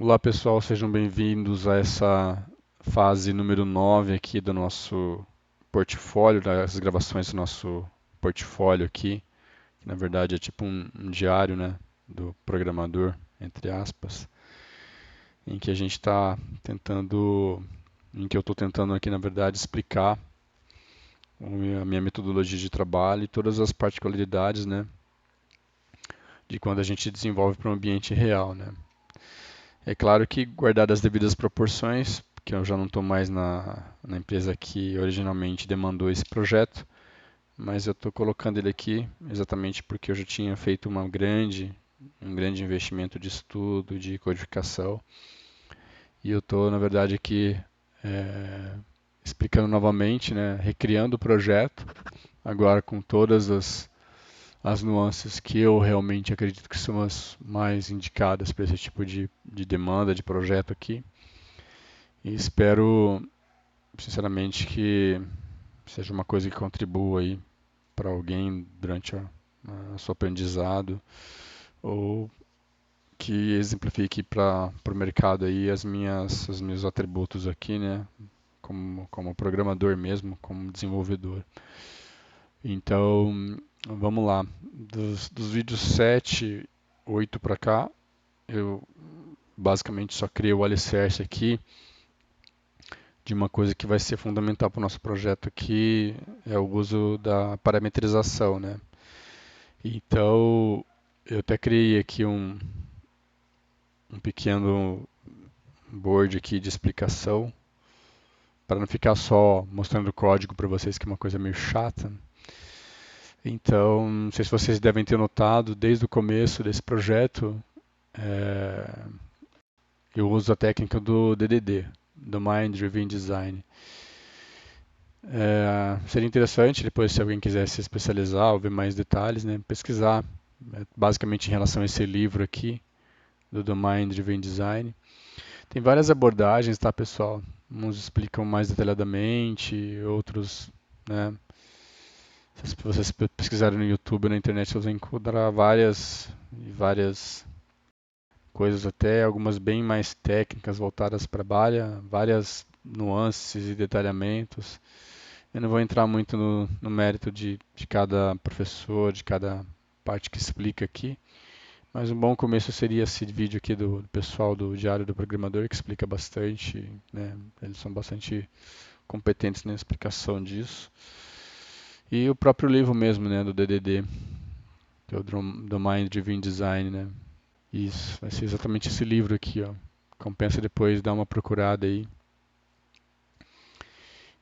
Olá pessoal, sejam bem-vindos a essa fase número 9 aqui do nosso portfólio, das gravações do nosso portfólio aqui, que na verdade é tipo um diário, né, do programador, entre aspas, em que a gente está tentando, em que eu estou tentando aqui na verdade explicar a minha metodologia de trabalho e todas as particularidades, né, de quando a gente desenvolve para um ambiente real, né. É claro que guardadas as devidas proporções, porque eu já não estou mais na empresa que originalmente demandou esse projeto, mas eu estou colocando ele aqui exatamente porque eu já tinha feito um grande investimento de estudo, de codificação, e eu estou, na verdade, aqui é, explicando novamente, né, recriando o projeto, agora com todas as nuances que eu realmente acredito que são as mais indicadas para esse tipo de demanda de projeto aqui. E espero, sinceramente, que seja uma coisa que contribua aí para alguém durante a seu aprendizado ou que exemplifique para o mercado aí os meus atributos aqui, né? Como programador mesmo, como desenvolvedor. Então, vamos lá. Dos vídeos 7, 8 para cá, eu basicamente só criei o alicerce aqui de uma coisa que vai ser fundamental para o nosso projeto aqui, é o uso da parametrização, né? Então, eu até criei aqui um pequeno board aqui de explicação, para não ficar só mostrando o código para vocês, que é uma coisa meio chata. Então, não sei se vocês devem ter notado, desde o começo desse projeto, é, eu uso a técnica do DDD, Domain Driven Design. Seria interessante depois, se alguém quiser se especializar ou ver mais detalhes, né, pesquisar, basicamente em relação a esse livro aqui, do Domain Driven Design. Tem várias abordagens, tá, pessoal? Uns explicam mais detalhadamente, outros, né, se vocês pesquisarem no YouTube ou na internet, vocês vão encontrar várias coisas, até algumas bem mais técnicas voltadas para várias nuances e detalhamentos. Eu não vou entrar muito no mérito de cada professor, de cada parte que explica aqui, mas um bom começo seria esse vídeo aqui do pessoal do Diário do Programador, que explica bastante, né? Eles são bastante competentes na explicação disso. E o próprio livro mesmo, né, do DDD, que é o Domain Driven Design, né? Isso, vai ser exatamente esse livro aqui, ó. Compensa depois dar uma procurada aí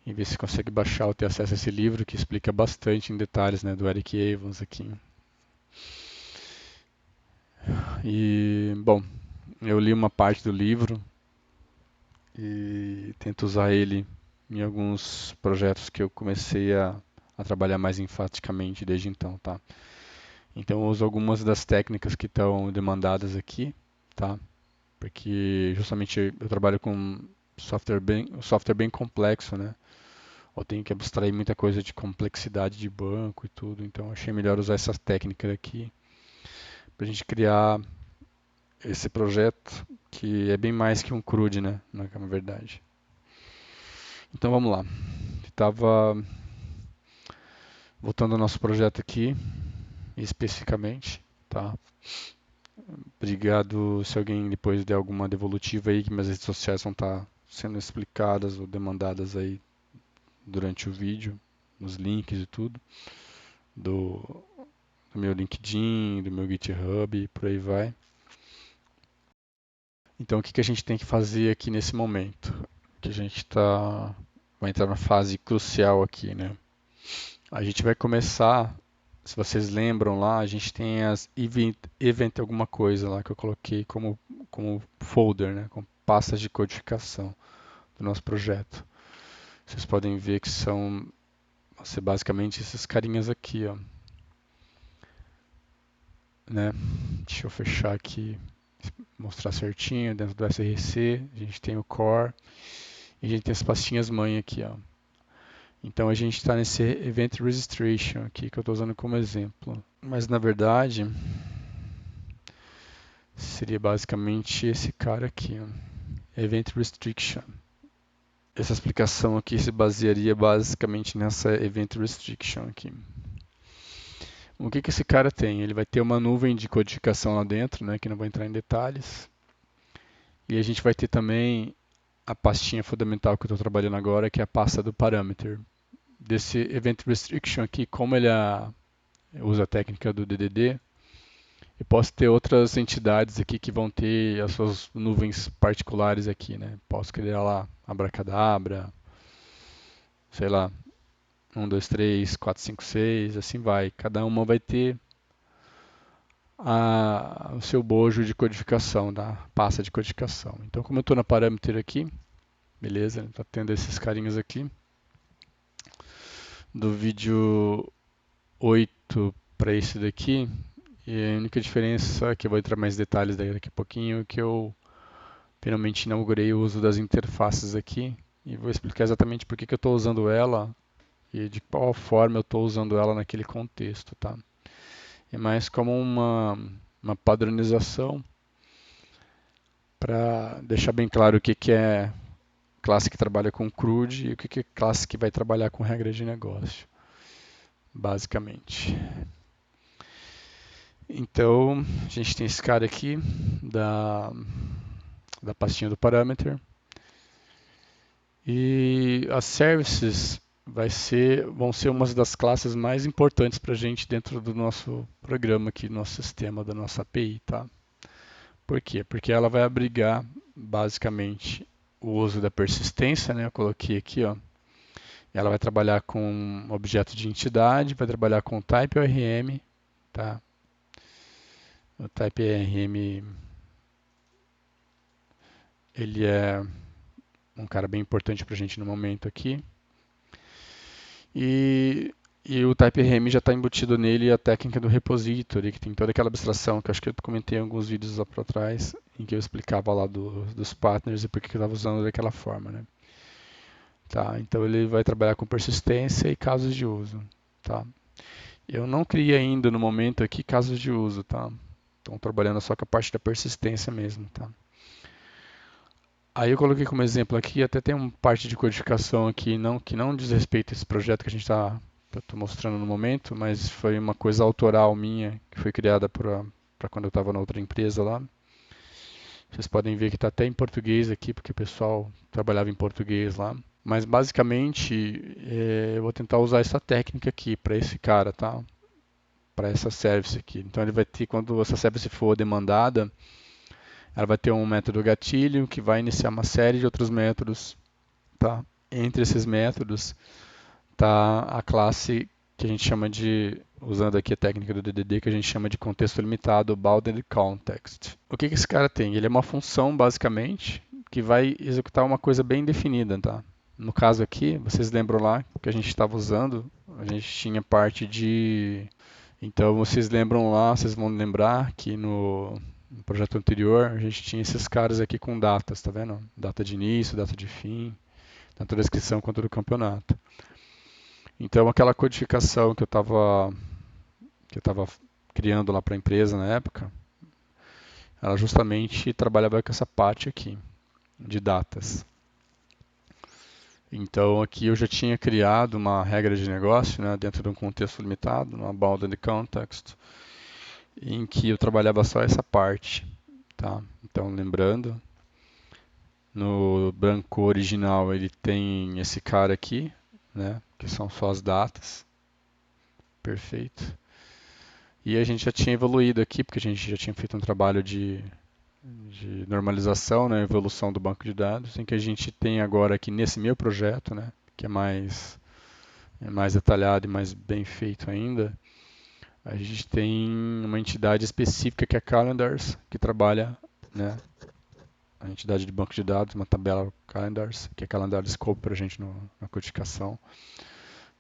e ver se consegue baixar ou ter acesso a esse livro que explica bastante em detalhes, né, do Eric Evans aqui. E, bom, eu li uma parte do livro e tento usar ele em alguns projetos que eu comecei a trabalhar mais enfaticamente desde então, tá? Então eu uso algumas das técnicas que estão demandadas aqui, tá? Porque justamente eu trabalho com software bem complexo, né? Eu tenho que abstrair muita coisa de complexidade de banco e tudo, então achei melhor usar essa técnica aqui para a gente criar esse projeto que é bem mais que um CRUD, né? Na verdade. Então vamos lá. Estava voltando ao nosso projeto aqui, especificamente, tá? Obrigado se alguém depois der alguma devolutiva aí, que minhas redes sociais vão estar sendo explicadas ou demandadas aí durante o vídeo, nos links e tudo, do, do meu LinkedIn, do meu GitHub e por aí vai. Então o que que a gente tem que fazer aqui nesse momento? Que a gente vai entrar na fase crucial aqui, né? A gente vai começar, se vocês lembram lá, a gente tem as event alguma coisa lá que eu coloquei como folder, né? Com pastas de codificação do nosso projeto. Vocês podem ver que vão ser basicamente esses carinhas aqui, ó, né? Deixa eu fechar aqui, mostrar certinho dentro do SRC. A gente tem o core e a gente tem as pastinhas mãe aqui, ó. Então a gente está nesse Event Registration aqui que eu estou usando como exemplo. Mas na verdade, seria basicamente esse cara aqui, ó. Event Restriction. Essa explicação aqui se basearia basicamente nessa Event Restriction aqui. O que que esse cara tem? Ele vai ter uma nuvem de codificação lá dentro, né, que não vou entrar em detalhes. E a gente vai ter também a pastinha fundamental que eu estou trabalhando agora, que é a pasta do parameter. Desse Event Restriction aqui, como ele usa a técnica do DDD, eu posso ter outras entidades aqui que vão ter as suas nuvens particulares aqui, né? Posso criar lá abracadabra, sei lá, 1, 2, 3, 4, 5, 6, assim vai. Cada uma vai ter o seu bojo de codificação, da pasta de codificação. Então, como eu estou na parameter aqui, beleza, está tendo esses carinhos aqui. Do vídeo 8 para esse daqui, e a única diferença, que eu vou entrar mais detalhes daqui a pouquinho, é que eu finalmente inaugurei o uso das interfaces aqui, e vou explicar exatamente por que que eu estou usando ela e de qual forma eu estou usando ela naquele contexto, tá? É mais como uma padronização para deixar bem claro o que que é classe que trabalha com CRUD e o que que é classe que vai trabalhar com regra de negócio, basicamente. Então, a gente tem esse cara aqui da pastinha do parameter. E as services vão ser uma das classes mais importantes para a gente dentro do nosso programa aqui, do nosso sistema, da nossa API, tá? Por quê? Porque ela vai abrigar basicamente o uso da persistência, né? Eu coloquei aqui, ó. Ela vai trabalhar com objeto de entidade, vai trabalhar com type ORM, tá? O type ORM, ele é um cara bem importante para a gente no momento aqui. E, e o TypeRM já está embutido nele a técnica do repository, que tem toda aquela abstração que eu acho que eu comentei em alguns vídeos lá para trás, em que eu explicava lá dos partners e por que eu estava usando daquela forma, né? Tá, então ele vai trabalhar com persistência e casos de uso, tá? Eu não criei ainda no momento aqui casos de uso, tá? Estou trabalhando só com a parte da persistência mesmo, tá? Aí eu coloquei como exemplo aqui, até tem uma parte de codificação aqui que não diz respeito a esse projeto que a gente está mostrando no momento, mas foi uma coisa autoral minha, que foi criada para quando eu estava na outra empresa lá. Vocês podem ver que está até em português aqui, porque o pessoal trabalhava em português lá. Mas basicamente eu vou tentar usar essa técnica aqui para esse cara, tá? Para essa service aqui. Então ele vai ter, quando essa service for demandada, ela vai ter um método gatilho que vai iniciar uma série de outros métodos, tá? Entre esses métodos tá a classe que a gente chama de, usando aqui a técnica do DDD, que a gente chama de contexto limitado, bounded context. O que que esse cara tem? Ele é uma função, basicamente, que vai executar uma coisa bem definida, tá? No caso aqui, vocês lembram lá que a gente estava usando, a gente tinha parte de... Então, vocês lembram lá, vocês vão lembrar que no projeto anterior a gente tinha esses caras aqui com datas, tá vendo? Data de início, data de fim, tanto da inscrição quanto do campeonato. Então, aquela codificação que eu estava criando lá para a empresa na época, ela justamente trabalhava com essa parte aqui de datas. Então, aqui eu já tinha criado uma regra de negócio, né, dentro de um contexto limitado, uma bounded context, em que eu trabalhava só essa parte, tá? Então, lembrando, no branco original ele tem esse cara aqui, né, que são só as datas. Perfeito. E a gente já tinha evoluído aqui, porque a gente já tinha feito um trabalho de normalização, né, evolução do banco de dados, em que a gente tem agora aqui nesse meu projeto, né, que é mais detalhado e mais bem feito ainda, a gente tem uma entidade específica que é a Calendars, que trabalha, né, a entidade de banco de dados, uma tabela Calendars, que é Calendar Scope para a gente na codificação,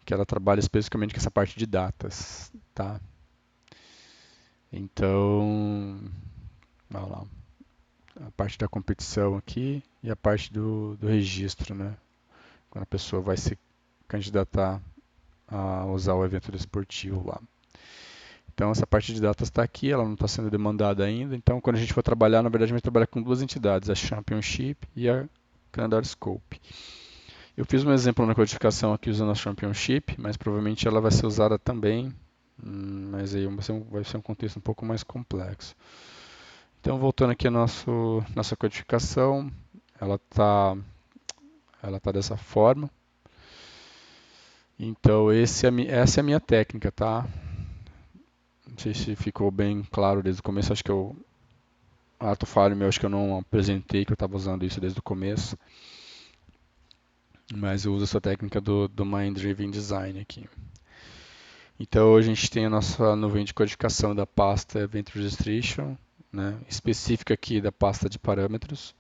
que ela trabalha especificamente com essa parte de datas, tá? Então, vamos lá. A parte da competição aqui e a parte do registro, né? Quando a pessoa vai se candidatar a usar o evento desportivo lá. Então essa parte de datas está aqui, ela não está sendo demandada ainda. Então quando a gente for trabalhar, na verdade a gente vai trabalhar com duas entidades, a Championship e a Calendar Scope. Eu fiz um exemplo na codificação aqui usando a Championship, mas provavelmente ela vai ser usada também, mas aí vai ser um contexto um pouco mais complexo. Então voltando aqui à nossa codificação, ela está dessa forma. Então essa é a minha técnica, tá? Não sei se ficou bem claro desde o começo, acho que ato falho meu, acho que eu não apresentei que eu estava usando isso desde o começo, mas eu uso essa técnica do Mind Driven Design aqui. Então hoje a gente tem a nossa nuvem de codificação da pasta Event Registration, né, específica aqui da pasta de parâmetros,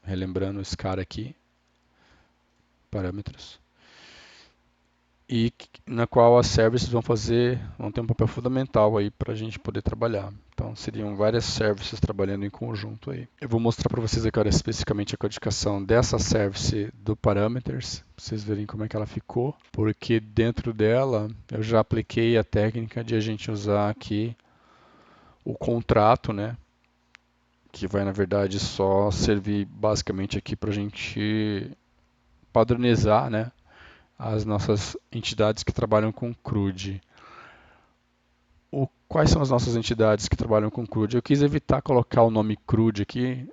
relembrando esse cara aqui, parâmetros, e na qual as services vão ter um papel fundamental aí para a gente poder trabalhar. Então seriam várias services trabalhando em conjunto aí. Eu vou mostrar para vocês agora especificamente a codificação dessa service do parameters, para vocês verem como é que ela ficou, porque dentro dela eu já apliquei a técnica de a gente usar aqui o contrato, né, que vai na verdade só servir basicamente aqui para a gente padronizar, né, as nossas entidades que trabalham com CRUD. Quais são as nossas entidades que trabalham com CRUD? Eu quis evitar colocar o nome CRUD aqui,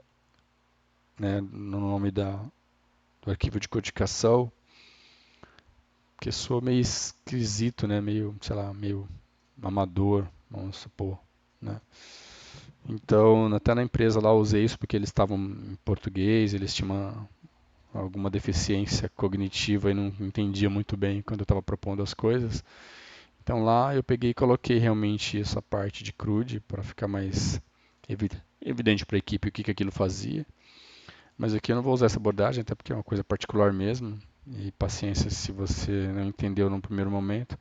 né, no nome do arquivo de codificação, porque soa meio esquisito, né, meio, sei lá, meio amador, vamos supor, né. Então, até na empresa lá eu usei isso porque eles estavam em português, eles tinham alguma deficiência cognitiva e não entendia muito bem quando eu estava propondo as coisas. Então lá eu peguei e coloquei realmente essa parte de CRUD para ficar mais evidente para a equipe o que aquilo fazia. Mas aqui eu não vou usar essa abordagem, até porque é uma coisa particular mesmo. E paciência se você não entendeu no primeiro momento.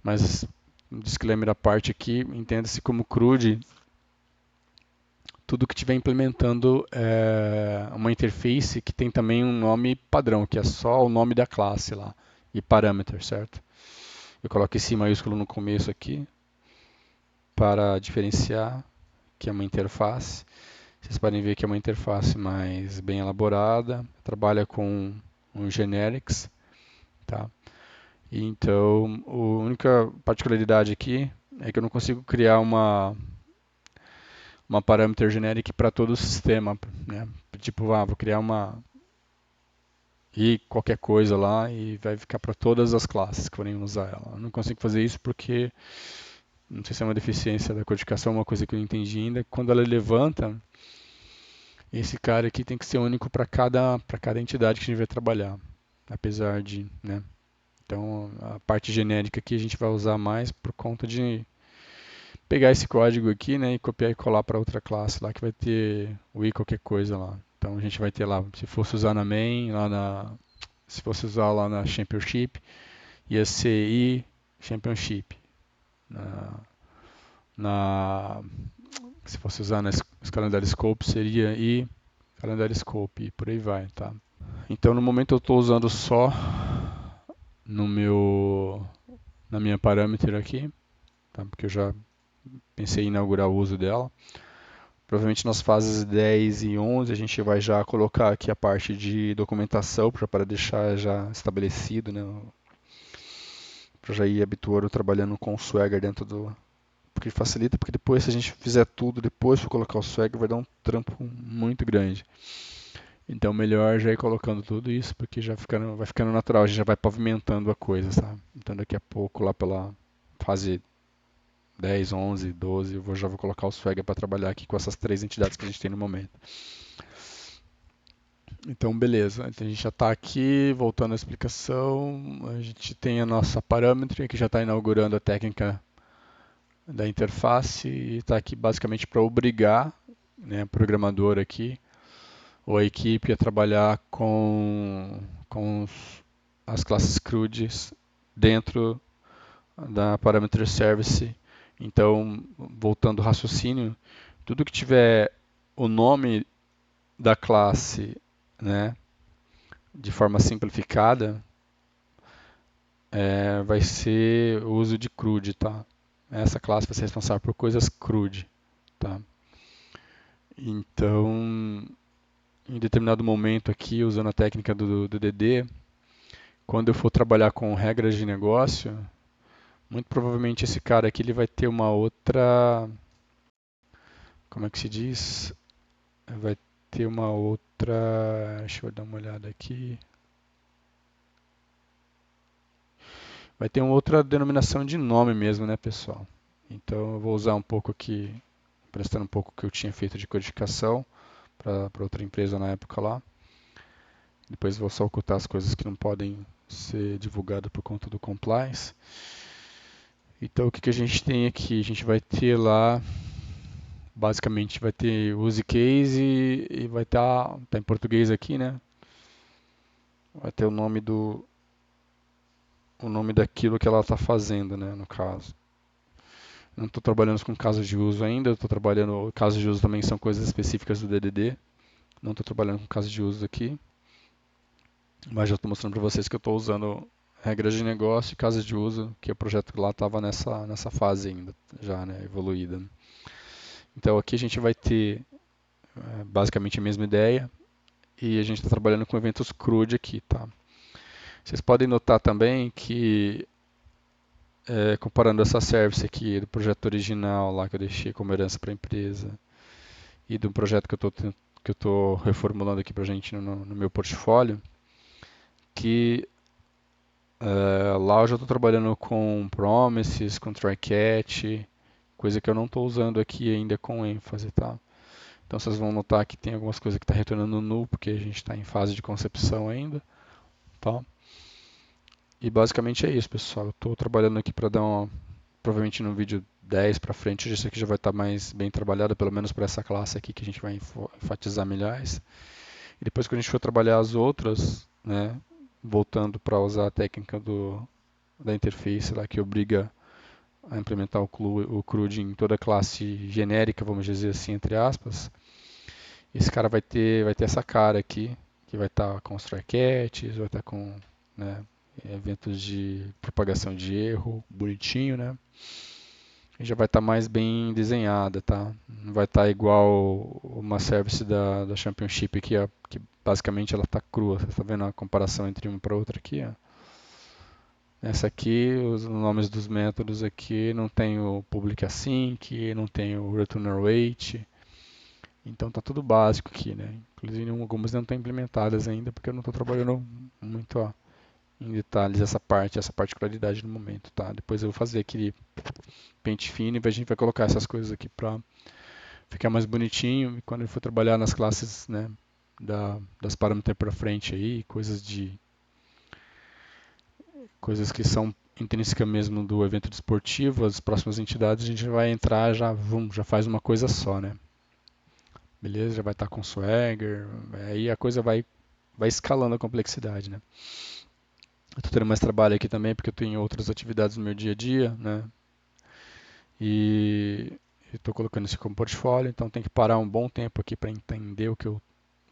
Mas um disclaimer à parte aqui, entenda-se como CRUD tudo que estiver implementando uma interface que tem também um nome padrão, que é só o nome da classe lá, e parameter, certo? Eu coloco esse maiúsculo no começo aqui, para diferenciar, que é uma interface. Vocês podem ver que é uma interface mais bem elaborada, trabalha com um generics, tá? E então, a única particularidade aqui é que eu não consigo criar uma parameter generic para todo o sistema, né? Tipo, vou criar uma e qualquer coisa lá e vai ficar para todas as classes que forem usar ela. Eu não consigo fazer isso porque não sei se é uma deficiência da codificação, uma coisa que eu não entendi ainda. Quando ela levanta, esse cara aqui tem que ser único para cada entidade que a gente vai trabalhar, apesar de, né? Então a parte genérica aqui a gente vai usar mais por conta de pegar esse código aqui, né, e copiar e colar para outra classe lá que vai ter o i qualquer coisa lá. Então a gente vai ter lá, se fosse usar na main, se fosse usar lá na championship, ia ser i championship. Na, na Se fosse usar na Calendar Scope, seria i Calendar Scope e por aí vai, tá? Então no momento eu estou usando só no meu na minha parâmetro aqui, tá? Porque eu já pensei em inaugurar o uso dela. Provavelmente nas fases 10 e 11 a gente vai já colocar aqui a parte de documentação para deixar já estabelecido, né? Para já ir habituando trabalhando com o Swagger dentro do, porque facilita, porque depois se a gente fizer tudo depois para colocar o Swagger vai dar um trampo muito grande. Então melhor já ir colocando tudo isso, porque vai ficando natural, a gente já vai pavimentando a coisa, sabe? Então daqui a pouco, lá pela fase 10, 11, 12, já vou colocar o Swagger para trabalhar aqui com essas três entidades que a gente tem no momento. Então beleza, então a gente já está aqui, voltando à explicação, a gente tem a nossa parâmetro que já está inaugurando a técnica da interface e está aqui basicamente para obrigar, né, o programador aqui ou a equipe a trabalhar com as classes CRUDs dentro da Parameter Service. Então, voltando ao raciocínio, tudo que tiver o nome da classe, né, de forma simplificada, vai ser o uso de CRUD, tá? Essa classe vai ser responsável por coisas CRUD, tá? Então, em determinado momento aqui, usando a técnica do DD, quando eu for trabalhar com regras de negócio, muito provavelmente esse cara aqui ele vai ter uma outra, como é que se diz? Vai ter uma outra, deixa eu dar uma olhada aqui. Vai ter uma outra denominação de nome mesmo, né, pessoal? Então eu vou usar um pouco aqui, emprestando um pouco o que eu tinha feito de codificação para outra empresa na época lá. Depois vou só ocultar as coisas que não podem ser divulgadas por conta do compliance. Então o que a gente tem aqui? A gente vai ter lá, basicamente vai ter use case e vai estar tá em português aqui, né? Vai ter o nome daquilo que ela está fazendo, né, no caso. Não estou trabalhando com casos de uso ainda, estou trabalhando. Casos de uso também são coisas específicas do DDD. Não estou trabalhando com casos de uso aqui, mas já estou mostrando para vocês que eu estou usando regras de negócio e casos de uso, que o projeto lá estava nessa fase ainda, já né, evoluída. Então aqui a gente vai ter basicamente a mesma ideia e a gente está trabalhando com eventos CRUD aqui, tá? Vocês podem notar também que comparando essa service aqui do projeto original lá que eu deixei como herança para a empresa e do projeto que eu estou reformulando aqui para a gente no meu portfólio, que lá eu já estou trabalhando com promises, com try catch, coisa que eu não estou usando aqui ainda com ênfase, tá? Então vocês vão notar que tem algumas coisas que está retornando null, porque a gente está em fase de concepção ainda, tá? E basicamente é isso, pessoal. Eu estou trabalhando aqui para dar uma, provavelmente no vídeo 10 para frente, isso aqui já vai estar mais bem trabalhado, pelo menos para essa classe aqui que a gente vai enfatizar milhares. E depois que a gente for trabalhar as outras, né, voltando para usar a técnica da interface lá que obriga a implementar o CRUD em toda classe genérica, vamos dizer assim, entre aspas, esse cara vai ter essa cara aqui, que vai estar com os try-catches, vai estar com né, eventos de propagação de erro, bonitinho, né? E já vai estar mais bem desenhada, tá? Não vai estar igual uma service da Championship aqui, ó, que basicamente ela está crua. Você está vendo a comparação entre uma para outra aqui, ó? Essa aqui, os nomes dos métodos aqui, não tem o public async, não tem o return await. Então tá tudo básico aqui, né? Inclusive algumas não estão implementadas ainda porque eu não estou trabalhando muito ó, em detalhes essa particularidade no momento, tá? Depois eu vou fazer aquele pente fino e a gente vai colocar essas coisas aqui para ficar mais bonitinho e quando eu for trabalhar nas classes, né, das parâmetros para frente aí, coisas que são intrínseca mesmo do evento desportivo, as próximas entidades a gente vai entrar já faz uma coisa só, né? Beleza? Já vai estar com Swagger, aí a coisa vai escalando a complexidade, né? Eu estou tendo mais trabalho aqui também porque eu tenho outras atividades no meu dia a dia, né? E estou colocando isso como portfólio, então tem que parar um bom tempo aqui para entender o que eu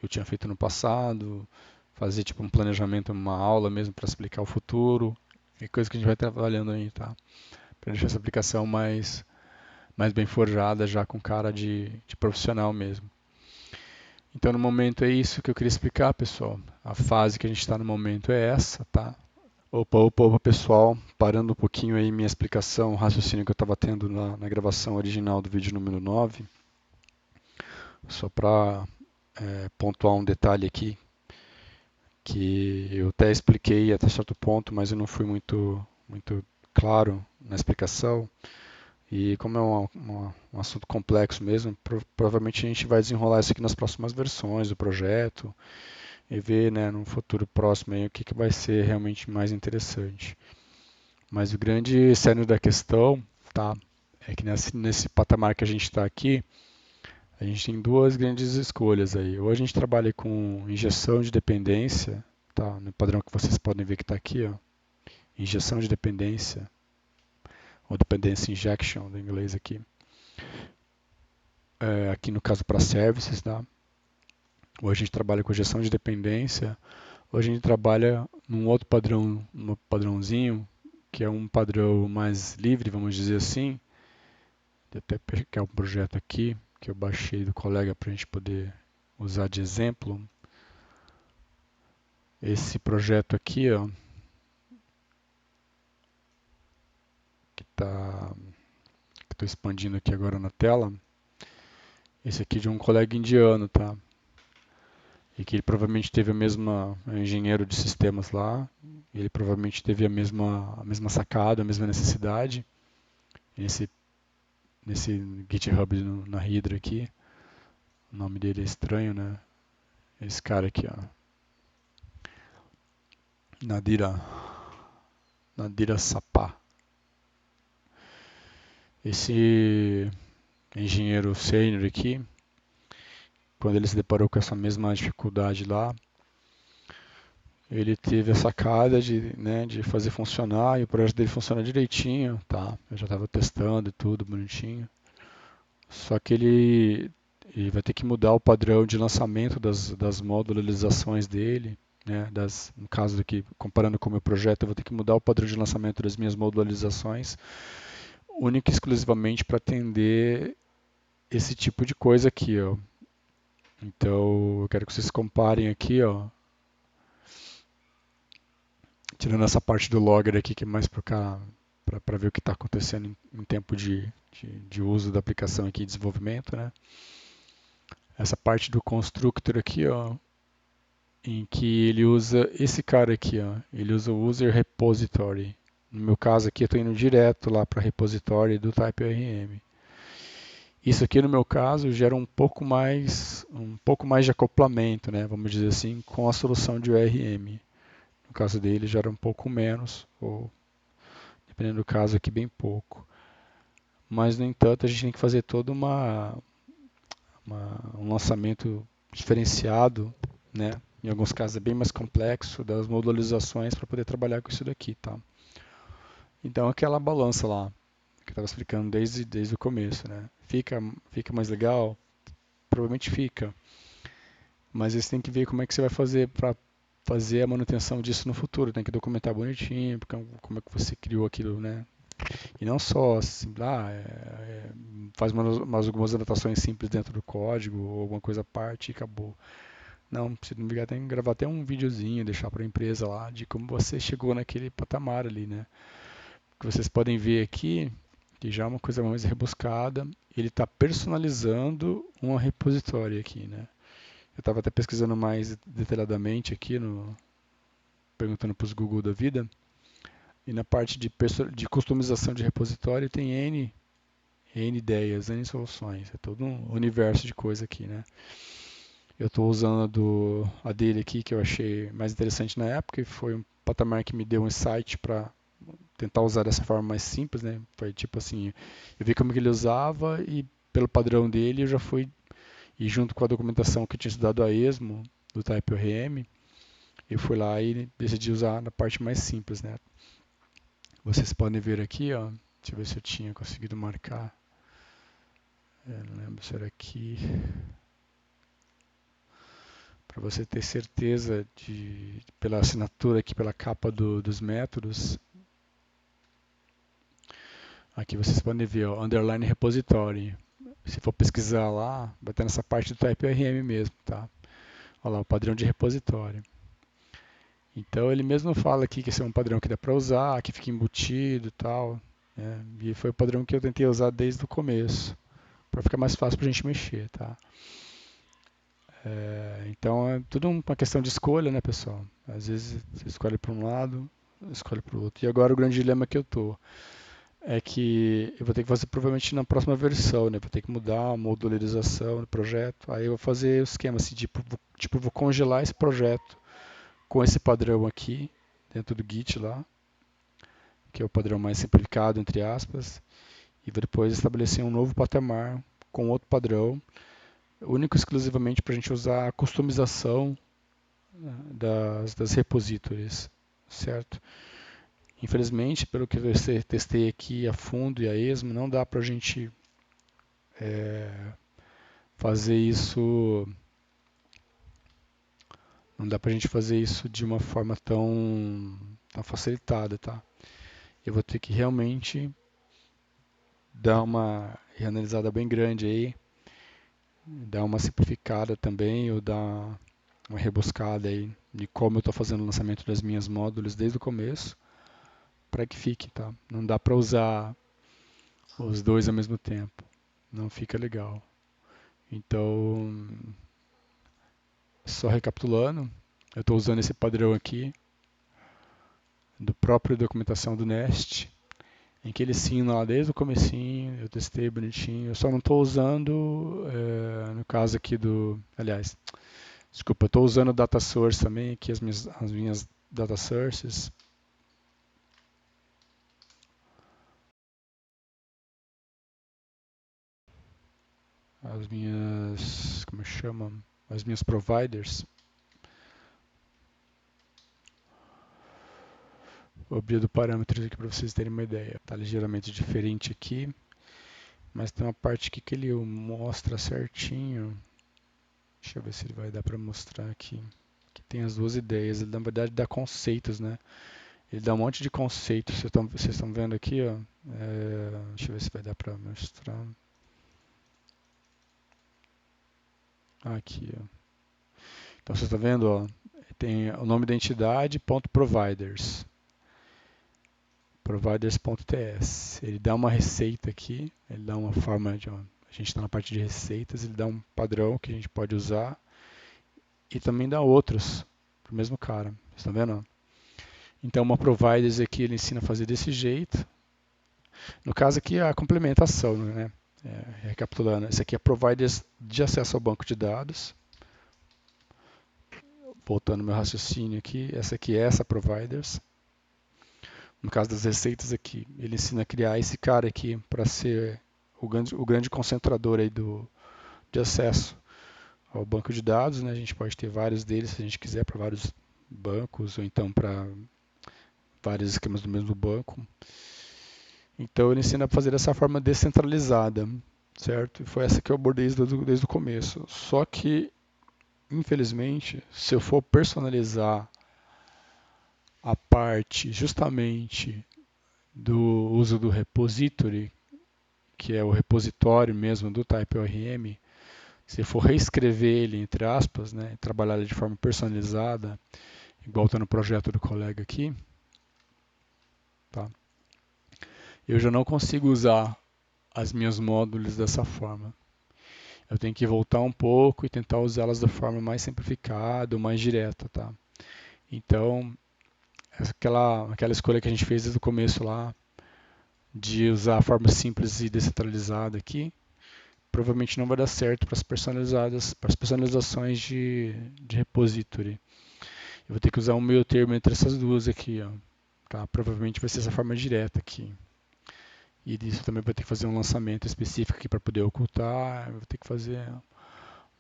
tinha feito no passado, fazer tipo um planejamento, uma aula mesmo para explicar o futuro, e coisa que a gente vai trabalhando aí, tá? Para deixar essa aplicação mais bem forjada, já com cara de profissional mesmo. Então, no momento é isso que eu queria explicar, pessoal. A fase que a gente está no momento é essa, tá? Opa, opa, opa, pessoal. Parando um pouquinho aí minha explicação, o raciocínio que eu estava tendo na gravação original do vídeo número 9. Só para pontuar um detalhe aqui, que eu até expliquei até certo ponto, mas eu não fui muito claro na explicação. E como é um assunto complexo mesmo, provavelmente a gente vai desenrolar isso aqui nas próximas versões do projeto e ver, né, no futuro próximo aí, o que vai ser realmente mais interessante. Mas o grande cerne da questão, tá, é que nesse patamar que a gente está aqui, a gente tem duas grandes escolhas aí. Ou a gente trabalha com injeção de dependência, tá, no padrão que vocês podem ver que está aqui, ó, injeção de dependência, ou dependency injection do inglês aqui. Aqui no caso para services, tá? Ou a gente trabalha com gestão de dependência, Hoje a gente trabalha num outro padrão, um padrãozinho, que é um padrão mais livre, vamos dizer assim. Vou até pegar um projeto aqui, que eu baixei do colega para a gente poder usar de exemplo. Esse projeto aqui, ó, que tá, que estou expandindo aqui agora na tela, esse aqui é de um colega indiano, tá? E que ele provavelmente teve a mesma, é um engenheiro de sistemas lá, ele provavelmente teve a mesma sacada, a mesma necessidade. Nesse, nesse GitHub na Hydra aqui, o nome dele é estranho, né? Esse cara aqui, ó, Nadira, Nadira Sapá. Esse engenheiro sênior aqui, quando ele se deparou com essa mesma dificuldade lá, ele teve a sacada de fazer funcionar e o projeto dele funciona direitinho, tá? Eu já estava testando e tudo bonitinho. Só que ele vai ter que mudar o padrão de lançamento das modularizações dele, né? No caso aqui, comparando com o meu projeto, eu vou ter que mudar o padrão de lançamento das minhas modularizações, única e exclusivamente para atender esse tipo de coisa aqui, ó. Então, eu quero que vocês comparem aqui, ó, tirando essa parte do logger aqui, que é mais para ver o que está acontecendo em tempo de uso da aplicação aqui, desenvolvimento, né? Essa parte do constructor aqui, ó, em que ele usa esse cara aqui, ó, ele usa o user repository. No meu caso aqui, eu estou indo direto lá para repository do TypeORM. Isso aqui, no meu caso, gera um pouco mais de acoplamento, né, vamos dizer assim, com a solução de ORM. No caso dele, gera um pouco menos, ou dependendo do caso aqui, bem pouco. Mas, no entanto, a gente tem que fazer todo um lançamento diferenciado, né? Em alguns casos é bem mais complexo, das modularizações para poder trabalhar com isso daqui, tá? Então, aquela balança lá, que eu estava explicando desde o começo, né? Fica mais legal? Provavelmente fica, mas você tem que ver como é que você vai fazer para fazer a manutenção disso no futuro. Tem que documentar bonitinho, porque como é que você criou aquilo, né? E não só assim, faz algumas anotações simples dentro do código, ou alguma coisa à parte e acabou. Não, você tem que gravar até um videozinho, deixar para a empresa lá de como você chegou naquele patamar ali, né? O que vocês podem ver aqui, que já é uma coisa mais rebuscada, ele está personalizando um repositório aqui, né? Eu estava até pesquisando mais detalhadamente aqui, perguntando para os Google da vida, e na parte de customização de repositório tem N ideias, N soluções, é todo um universo de coisa aqui, né? Eu estou usando a dele aqui que eu achei mais interessante na época e foi um patamar que me deu um insight para tentar usar dessa forma mais simples, né? Foi tipo assim, eu vi como que ele usava e pelo padrão dele eu já fui, e junto com a documentação que eu tinha estudado a esmo, do TypeORM, eu fui lá e decidi usar na parte mais simples, né? Vocês podem ver aqui, ó, deixa eu ver se eu tinha conseguido marcar, não lembro se era aqui, para você ter certeza pela assinatura aqui, pela capa dos métodos, aqui vocês podem ver, ó, underline repository. Se for pesquisar lá, vai estar nessa parte do TypeORM mesmo, tá? Olha lá, o padrão de repositório. Então ele mesmo fala aqui que esse é um padrão que dá para usar, que fica embutido e tal, né? E foi o padrão que eu tentei usar desde o começo, para ficar mais fácil para a gente mexer, tá? Então é tudo uma questão de escolha, né, pessoal? Às vezes você escolhe para um lado, escolhe para o outro. E agora o grande dilema que eu tô é que eu vou ter que fazer provavelmente na próxima versão, né? Vou ter que mudar a modularização do projeto. Aí eu vou fazer o esquema assim, tipo, vou congelar esse projeto com esse padrão aqui dentro do Git lá, que é o padrão mais simplificado, entre aspas, e vou depois estabelecer um novo patamar com outro padrão, único e exclusivamente para a gente usar a customização, né, das repositories, certo? Infelizmente, pelo que eu testei aqui a fundo e a esmo, não dá para a gente fazer isso Não dá pra gente fazer isso de uma forma tão facilitada, tá? Eu vou ter que realmente dar uma reanalisada bem grande aí, dar uma simplificada também, ou dar uma rebuscada aí de como eu estou fazendo o lançamento das minhas módulos desde o começo, para que fique, tá? Não dá para usar os dois ao mesmo tempo, não fica legal. Então, só recapitulando, eu estou usando esse padrão aqui do próprio documentação do Nest, em que ele ensina lá desde o comecinho, eu testei bonitinho, eu só não estou usando, no caso aqui aliás, desculpa, eu estou usando o data source também, aqui as minhas data sources, as minhas, como chama, as minhas providers. Vou abrir do parâmetros aqui para vocês terem uma ideia. Está ligeiramente diferente aqui, mas tem uma parte aqui que ele mostra certinho. Deixa eu ver se ele vai dar para mostrar aqui. Que tem as duas ideias. Ele na verdade dá conceitos, né? Ele dá um monte de conceitos. Vocês estão vendo aqui, ó. Deixa eu ver se vai dar para mostrar. Aqui, ó. Então vocês estão vendo, ó. Tem o nome da entidade, ponto providers. Providers.ts. Ele dá uma receita aqui, ele dá uma forma de. A gente está na parte de receitas, ele dá um padrão que a gente pode usar e também dá outros para o mesmo cara. Vocês estão vendo? Então, uma providers aqui ele ensina a fazer desse jeito. No caso aqui, a complementação, né? Recapitulando, esse aqui é providers de acesso ao banco de dados. Voltando ao meu raciocínio aqui, essa aqui é essa providers. No caso das receitas aqui, ele ensina a criar esse cara aqui para ser o grande concentrador aí de acesso ao banco de dados, né? A gente pode ter vários deles se a gente quiser para vários bancos ou então para vários esquemas do mesmo banco. Então ele ensina a fazer dessa forma descentralizada, certo? E foi essa que eu abordei desde o começo. Só que, infelizmente, se eu for personalizar a parte justamente do uso do repository, que é o repositório mesmo do TypeORM, se for reescrever ele, entre aspas, né, trabalhar ele de forma personalizada, igual está no projeto do colega aqui, tá? Eu já não consigo usar as minhas módulos dessa forma. Eu tenho que voltar um pouco e tentar usá-las da forma mais simplificada, mais direta, tá? Então, aquela escolha que a gente fez desde o começo lá, de usar a forma simples e descentralizada aqui, provavelmente não vai dar certo para as personalizações de repository. Eu vou ter que usar um meio termo entre essas duas aqui, ó. Tá? Provavelmente vai ser essa forma direta aqui. E disso também vou ter que fazer um lançamento específico aqui para poder ocultar. Vou ter que fazer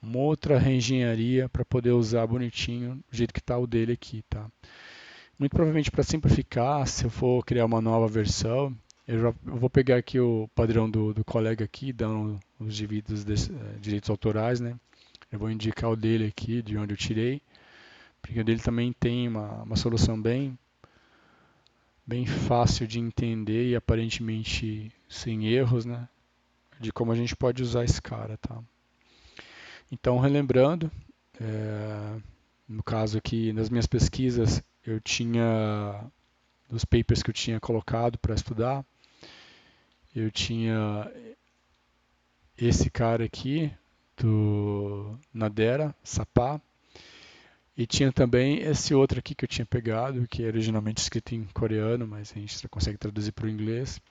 uma outra reengenharia para poder usar bonitinho do jeito que está o dele aqui, tá? Muito provavelmente para simplificar, se eu for criar uma nova versão, eu vou pegar aqui o padrão do colega aqui, dando os direitos autorais, né? Eu vou indicar o dele aqui, de onde eu tirei, porque o dele também tem uma solução bem fácil de entender e aparentemente sem erros, né? De como a gente pode usar esse cara, tá? Então, relembrando, no caso aqui, nas minhas pesquisas, eu tinha, nos papers que eu tinha colocado para estudar, eu tinha esse cara aqui, do Nadera, Sapá, e tinha também esse outro aqui que eu tinha pegado, que é originalmente escrito em coreano, mas a gente consegue traduzir para o inglês,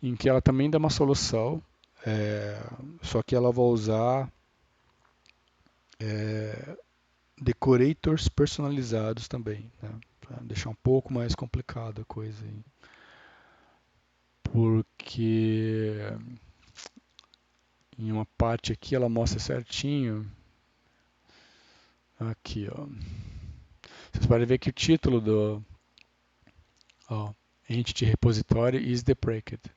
em que ela também dá uma solução, é, só que ela vai usar é, decorators personalizados também, né, para deixar um pouco mais complicado a coisa aí. Porque em uma parte aqui ela mostra certinho, aqui ó, vocês podem ver que o título do Entity Repository is depressed,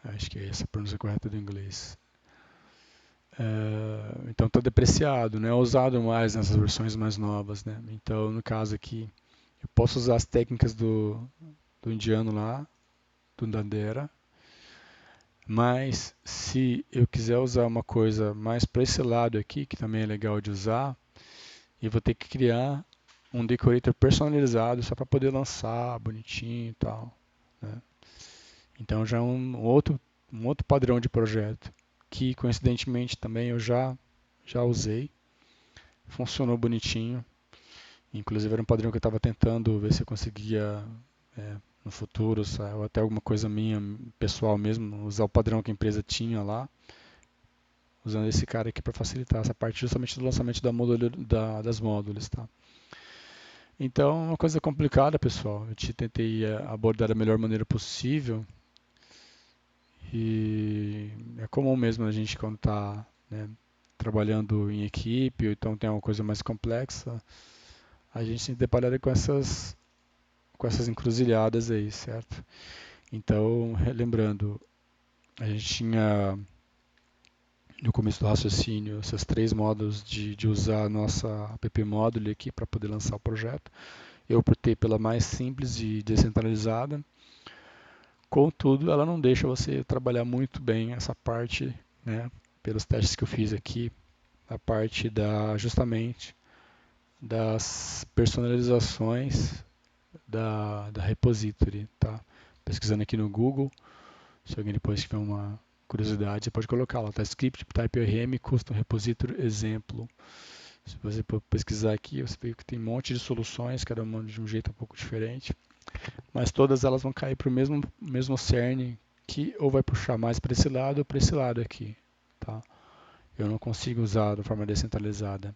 acho que é essa a pronúncia correta do inglês. Então está depreciado, não é usado mais nessas versões mais novas, né? Então, no caso aqui, eu posso usar as técnicas do indiano lá, do Dandera, mas se eu quiser usar uma coisa mais para esse lado aqui, que também é legal de usar, eu vou ter que criar um decorator personalizado só para poder lançar bonitinho e tal, né? Então já é um outro padrão de projeto que coincidentemente também eu já usei, funcionou bonitinho. Inclusive era um padrão que eu estava tentando ver se eu conseguia no futuro, sabe, ou até alguma coisa minha pessoal mesmo, usar o padrão que a empresa tinha lá, usando esse cara aqui para facilitar essa parte justamente do lançamento das módulos, tá? Então, é uma coisa complicada, pessoal. Eu te tentei abordar da melhor maneira possível e é comum mesmo a gente quando está, né, trabalhando em equipe ou então tem uma coisa mais complexa, a gente se depara com essas encruzilhadas aí, certo? Então, lembrando, a gente tinha no começo do raciocínio esses três modos de usar a nossa app módulo aqui para poder lançar o projeto. Eu optei pela mais simples e descentralizada. Contudo, ela não deixa você trabalhar muito bem essa parte, né, pelos testes que eu fiz aqui, a parte da justamente das personalizações da repository, tá? Pesquisando aqui no Google, se alguém depois tiver uma curiosidade, você pode colocar lá, tá? Script Type ORM Custom Repository Exemplo. Se você pesquisar aqui, você vê que tem um monte de soluções, cada uma de um jeito um pouco diferente, mas todas elas vão cair para o mesmo cerne, que ou vai puxar mais para esse lado ou para esse lado aqui, tá? Eu não consigo usar de forma descentralizada.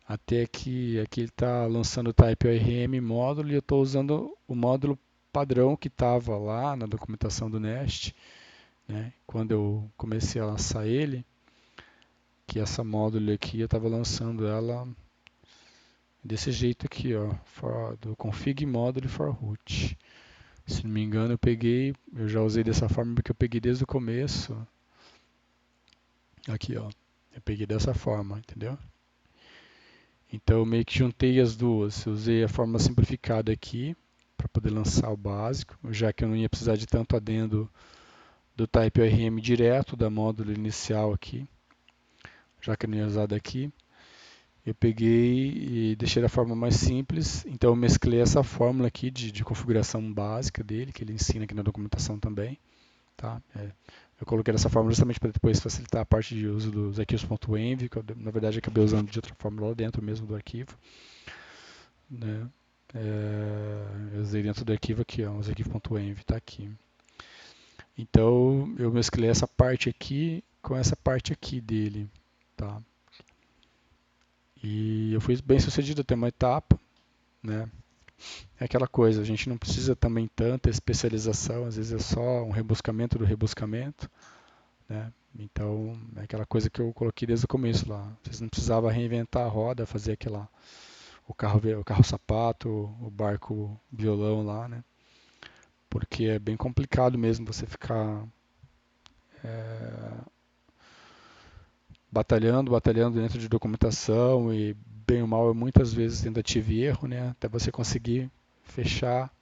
Até que aqui ele está lançando o Type ORM módulo e eu estou usando o módulo padrão que estava lá na documentação do Nest, né? Quando eu comecei a lançar ele, que essa módulo aqui eu estava lançando ela desse jeito aqui, ó, do config módulo for root. Se não me engano, eu já usei dessa forma porque eu peguei desde o começo. Aqui, ó, eu peguei dessa forma, entendeu? Então eu meio que juntei as duas. Eu usei a forma simplificada aqui para poder lançar o básico, já que eu não ia precisar de tanto adendo do type ORM direto da módulo inicial aqui, já que eu não ia usar daqui. Eu peguei e deixei da forma mais simples, então eu mesclei essa fórmula aqui de configuração básica dele, que ele ensina aqui na documentação também. Tá? Eu coloquei dessa forma justamente para depois facilitar a parte de uso dos arquivos.env, que eu, na verdade acabei usando de outra forma lá dentro mesmo do arquivo. Né? Eu usei dentro do arquivo aqui, ó, os arquivos.env, está aqui. Então eu mesclei essa parte aqui com essa parte aqui dele. Tá? E eu fui bem sucedido até uma etapa. Né? É aquela coisa, a gente não precisa também tanta especialização, às vezes é só um rebuscamento do rebuscamento. Né? Então, é aquela coisa que eu coloquei desde o começo lá. Vocês não precisavam reinventar a roda, fazer aquela, o carro sapato, o barco violão lá, né? Porque é bem complicado mesmo você ficar é, batalhando dentro de documentação e bem ou mal, muitas vezes tentativa e erro, né? Até você conseguir fechar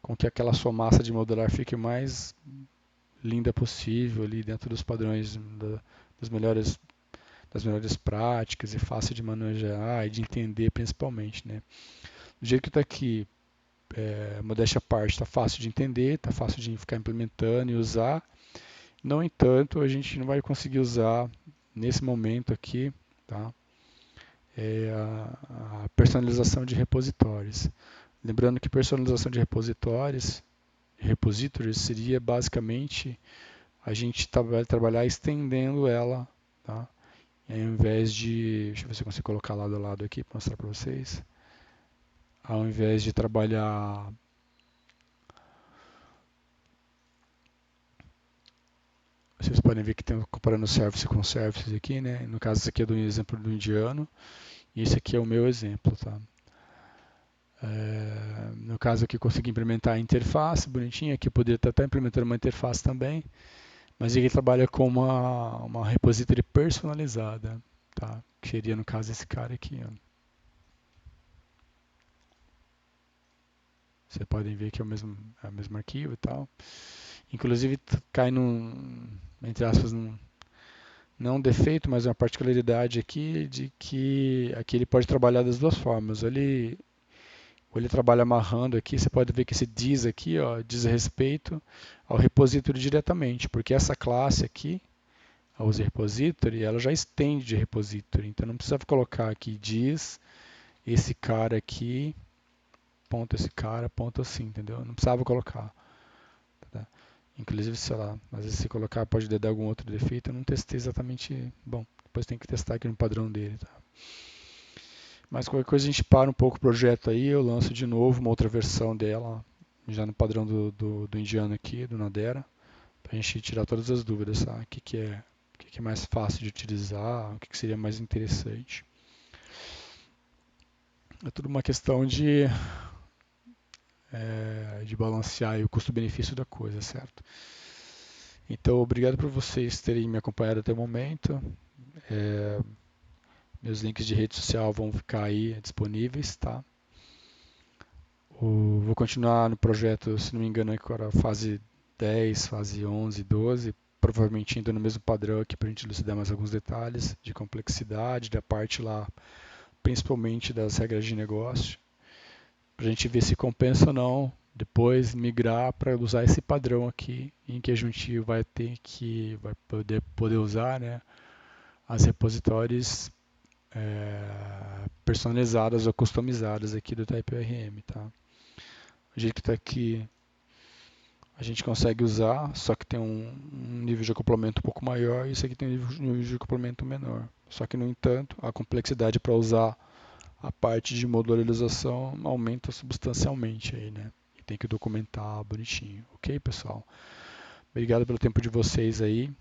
com que aquela sua massa de modular fique mais linda possível ali dentro dos padrões das melhores das melhores práticas e fácil de manejar e de entender principalmente, né? Do jeito que está aqui, modéstia à parte, está fácil de entender, está fácil de ficar implementando e usar. No entanto, a gente não vai conseguir usar nesse momento aqui, tá? A personalização de repositórios. Lembrando que personalização de repositories seria basicamente a gente vai trabalhar estendendo ela, tá? E ao invés de, deixa eu ver se eu consigo colocar lado a lado aqui para mostrar para vocês. Ao invés de trabalhar, vocês podem ver que tem comparando service com services aqui, né? No caso, esse aqui é do exemplo do indiano e esse aqui é o meu exemplo, tá? No caso aqui, eu consegui implementar a interface bonitinha, aqui eu poderia estar implementando uma interface também, Mas ele trabalha com uma repository personalizada, tá? Que seria, no caso, esse cara aqui, ó. Vocês podem ver que é o mesmo arquivo e tal. Inclusive, cai num, entre aspas, não um defeito, mas uma particularidade aqui de que aqui ele pode trabalhar das duas formas. Ou ele trabalha amarrando aqui, você pode ver que esse diz aqui, ó, diz respeito ao repository diretamente, porque essa classe aqui, a user repository, ela já estende de repository, então não precisa colocar aqui diz esse cara aqui, ponto esse cara, ponto assim, entendeu? Não precisava colocar. Tá? Inclusive, sei lá, às vezes se colocar pode dar algum outro defeito, eu não testei exatamente, bom, depois tem que testar aqui no padrão dele, tá? Mas qualquer coisa a gente para um pouco o projeto aí, eu lanço de novo uma outra versão dela, já no padrão do indiano aqui, do Nadera, para a gente tirar todas as dúvidas, tá? O que é mais fácil de utilizar, o que seria mais interessante. É tudo uma questão de balancear o custo-benefício da coisa, certo? Então, obrigado por vocês terem me acompanhado até o momento. É, meus links de rede social vão ficar aí disponíveis, tá? Vou continuar no projeto, se não me engano, agora fase 10, fase 11, 12, provavelmente indo no mesmo padrão aqui para a gente elucidar mais alguns detalhes de complexidade, da parte lá, principalmente das regras de negócio, para a gente ver se compensa ou não depois migrar para usar esse padrão aqui, em que a gente vai poder usar, né, as repositórios personalizadas ou customizadas aqui do TypeORM, tá? O jeito que está aqui a gente consegue usar, só que tem um nível de acoplamento um pouco maior e isso aqui tem um nível de acoplamento menor. Só que, no entanto, a complexidade para usar a parte de modularização aumenta substancialmente aí, né? E tem que documentar bonitinho. Ok, pessoal? Obrigado pelo tempo de vocês aí.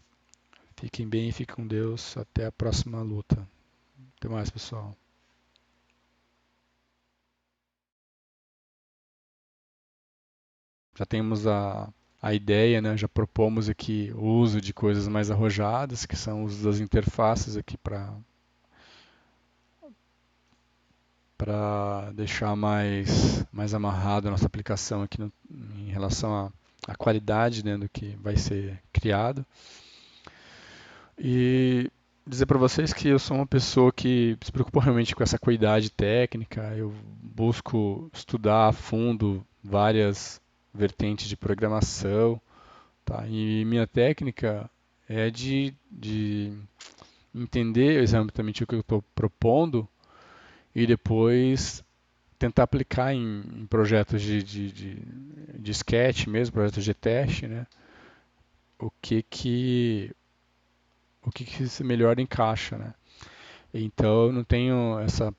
Fiquem bem, fiquem com Deus. Até a próxima luta. Até mais, pessoal. Já temos a ideia, né? Já propomos aqui o uso de coisas mais arrojadas, que são os das interfaces aqui para deixar mais amarrado a nossa aplicação aqui em relação à qualidade, né, do que vai ser criado. E dizer para vocês que eu sou uma pessoa que se preocupa realmente com essa qualidade técnica, eu busco estudar a fundo várias vertentes de programação, tá? E minha técnica é de entender exatamente o que eu estou propondo e depois tentar aplicar em projetos de sketch mesmo, projetos de teste, né? O que que o que que se melhor encaixa, né? Então eu não tenho essa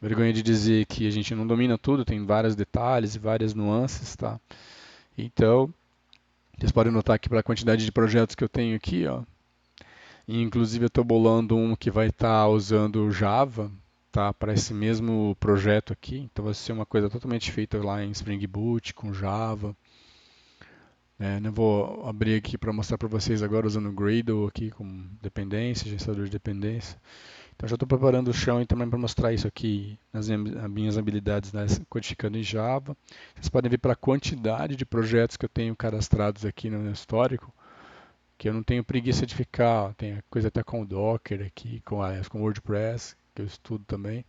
vergonha de dizer que a gente não domina tudo, tem vários detalhes e várias nuances, tá? Então vocês podem notar que para a quantidade de projetos que eu tenho aqui, ó, e inclusive eu estou bolando um que vai estar usando Java, tá, para esse mesmo projeto aqui. Então vai ser uma coisa totalmente feita lá em Spring Boot com Java. Não vou abrir aqui para mostrar para vocês agora usando o Gradle aqui com dependência, gerenciador de dependência. Então já estou preparando o chão e também para mostrar isso aqui nas minhas habilidades, né, codificando em Java. Vocês podem ver pela quantidade de projetos que eu tenho cadastrados aqui no meu histórico, que eu não tenho preguiça de ficar, tem coisa até com o Docker aqui, com o WordPress, que eu estudo também,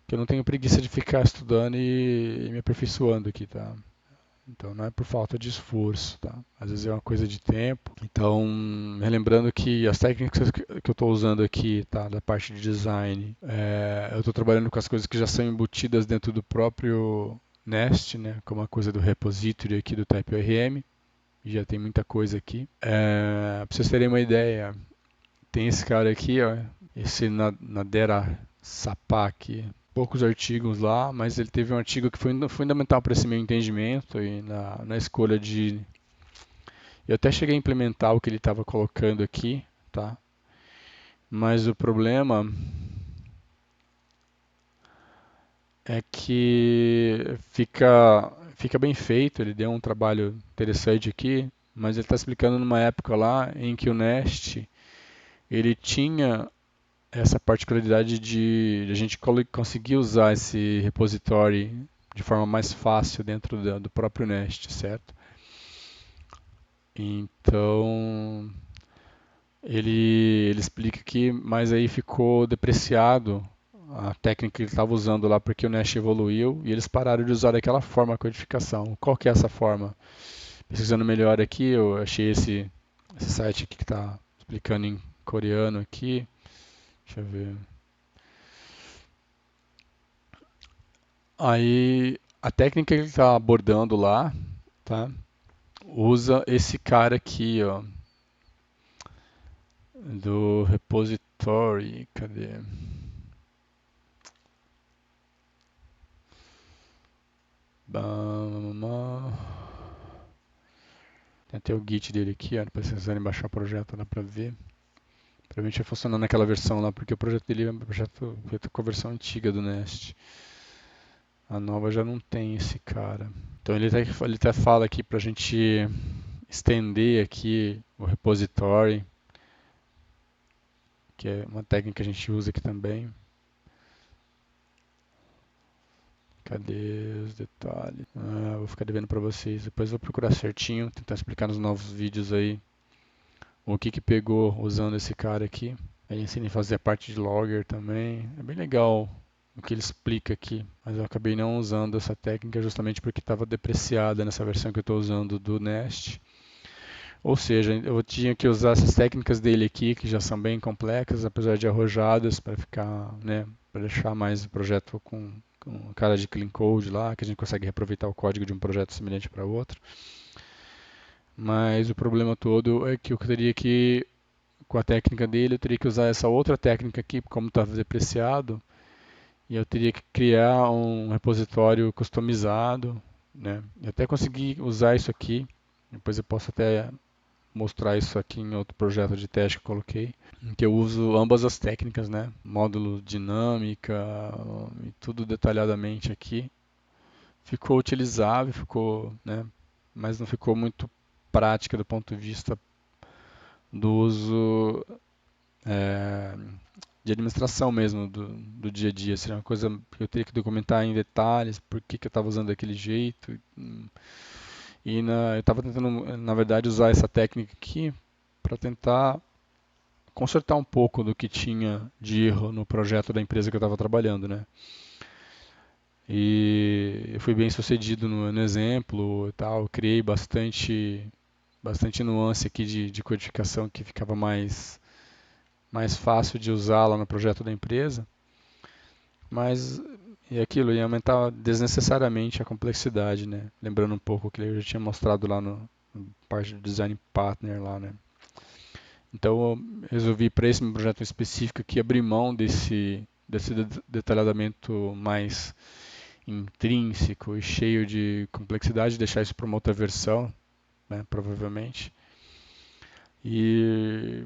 que eu não tenho preguiça de ficar estudando e me aperfeiçoando aqui, tá? Então não é por falta de esforço, tá? Às vezes é uma coisa de tempo. Então, relembrando que as técnicas que eu estou usando aqui, tá, da parte de design, eu estou trabalhando com as coisas que já são embutidas dentro do próprio Nest, né? Como a coisa do repository aqui do TypeORM. Já tem muita coisa aqui. Para vocês terem uma ideia, tem esse cara aqui, ó, esse Nadera Sapá aqui. Poucos artigos lá, mas ele teve um artigo que foi fundamental para esse meu entendimento e na escolha de. Eu até cheguei a implementar o que ele estava colocando aqui, tá? Mas o problema é que fica bem feito, ele deu um trabalho interessante aqui, mas ele está explicando numa época lá em que o Nest ele tinha essa particularidade de a gente conseguir usar esse repository de forma mais fácil dentro do próprio Nest, certo? Então ele explica que, mas aí ficou depreciado a técnica que ele estava usando lá porque o Nest evoluiu e eles pararam de usar daquela forma a codificação. Qual que é essa forma? Pesquisando melhor aqui, eu achei esse site aqui que está explicando em coreano aqui. Deixa eu ver. Aí a técnica que ele está abordando lá, tá? Usa esse cara aqui, ó, do repository. Cadê? Bam, tem até o Git dele aqui, ó, depois se vocês quiserem baixar o projeto, dá pra ver. Provavelmente vai funcionar naquela versão lá, porque o projeto dele é um projeto feito com a versão antiga do Nest. A nova já não tem esse cara. Então ele até fala aqui pra gente estender aqui o repository, que é uma técnica que a gente usa aqui também. Cadê os detalhes? Vou ficar devendo para vocês. Depois vou procurar certinho, tentar explicar nos novos vídeos aí o que que pegou usando esse cara aqui. Aí ensina a fazer a parte de logger também. É bem legal o que ele explica aqui, mas eu acabei não usando essa técnica justamente porque estava depreciada nessa versão que eu estou usando do Nest. Ou seja, eu tinha que usar essas técnicas dele aqui, que já são bem complexas, apesar de arrojadas, para ficar, né, para deixar mais o projeto com cara de clean code lá, que a gente consegue reaproveitar o código de um projeto semelhante para outro. Mas o problema todo é que eu teria que, com a técnica dele, eu teria que usar essa outra técnica aqui, como estava depreciado, e eu teria que criar um repositório customizado, né? Eu até consegui usar isso aqui, depois eu posso até mostrar isso aqui em outro projeto de teste que eu coloquei, em que eu uso ambas as técnicas, né? Módulo dinâmica e tudo detalhadamente aqui. Ficou utilizável, ficou, né? Mas não ficou muito prática do ponto de vista do uso é, de administração mesmo do dia a dia. Seria uma coisa que eu teria que documentar em detalhes, por que, que eu estava usando daquele jeito. Eu estava tentando, na verdade, usar essa técnica aqui para tentar consertar um pouco do que tinha de erro no projeto da empresa que eu estava trabalhando, né? E eu fui bem sucedido no exemplo e tal, criei bastante nuance aqui de codificação que ficava mais fácil de usar lá no projeto da empresa, mas e aquilo ia aumentar desnecessariamente a complexidade, né? Lembrando um pouco que eu já tinha mostrado lá no parte do design partner lá, né? Então eu resolvi para esse projeto específico aqui abrir mão desse detalhamento mais intrínseco e cheio de complexidade, deixar isso para uma outra versão, né, provavelmente. E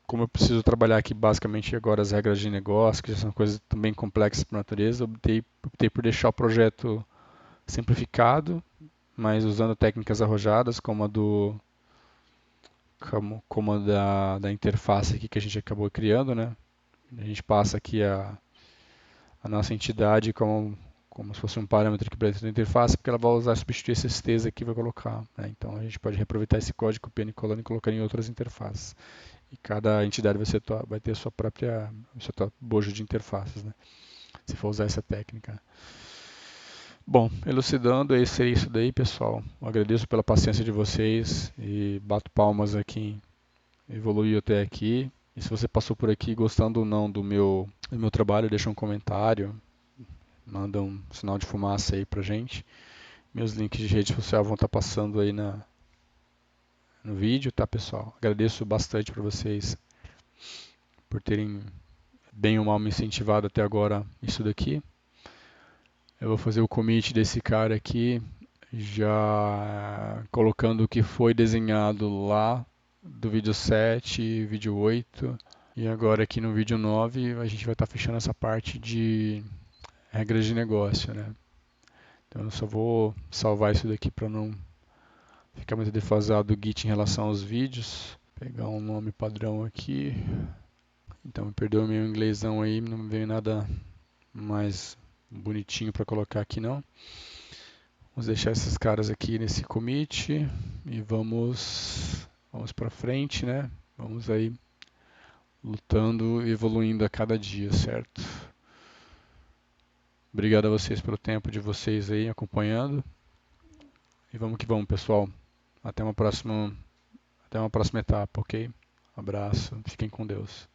como eu preciso trabalhar aqui basicamente agora as regras de negócio, que já são coisas também complexas por natureza, optei por deixar o projeto simplificado, mas usando técnicas arrojadas, como a da interface aqui que a gente acabou criando, né? A gente passa aqui a nossa entidade como se fosse um parâmetro aqui para dentro da interface, porque ela vai usar substituir esses T's aqui e vai colocar, né? Então a gente pode reaproveitar esse código copiando e colando e colocar em outras interfaces. E cada entidade vai ter seu próprio bojo de interfaces, né? Se for usar essa técnica. Bom, elucidando, seria isso daí, pessoal. Eu agradeço pela paciência de vocês e bato palmas aqui evoluiu até aqui. E se você passou por aqui gostando ou não do meu trabalho, deixa um comentário, manda um sinal de fumaça aí pra gente. Meus links de rede social vão estar passando aí no vídeo, tá, pessoal? Agradeço bastante para vocês por terem bem ou mal me incentivado até agora isso daqui. Eu vou fazer o commit desse cara aqui, já colocando o que foi desenhado lá do vídeo 7 e vídeo 8. E agora aqui no vídeo 9 a gente vai estar fechando essa parte de regras de negócio, né? Então eu só vou salvar isso daqui para não ficar muito defasado do Git em relação aos vídeos. Pegar um nome padrão aqui. Então me perdoe o meu inglêsão aí, não veio nada mais bonitinho para colocar aqui não. Vamos deixar esses caras aqui nesse commit e vamos para frente, né? Vamos aí lutando e evoluindo a cada dia, certo? Obrigado a vocês pelo tempo de vocês aí acompanhando. E vamos que vamos, pessoal. Até uma próxima etapa, ok? Abraço, fiquem com Deus.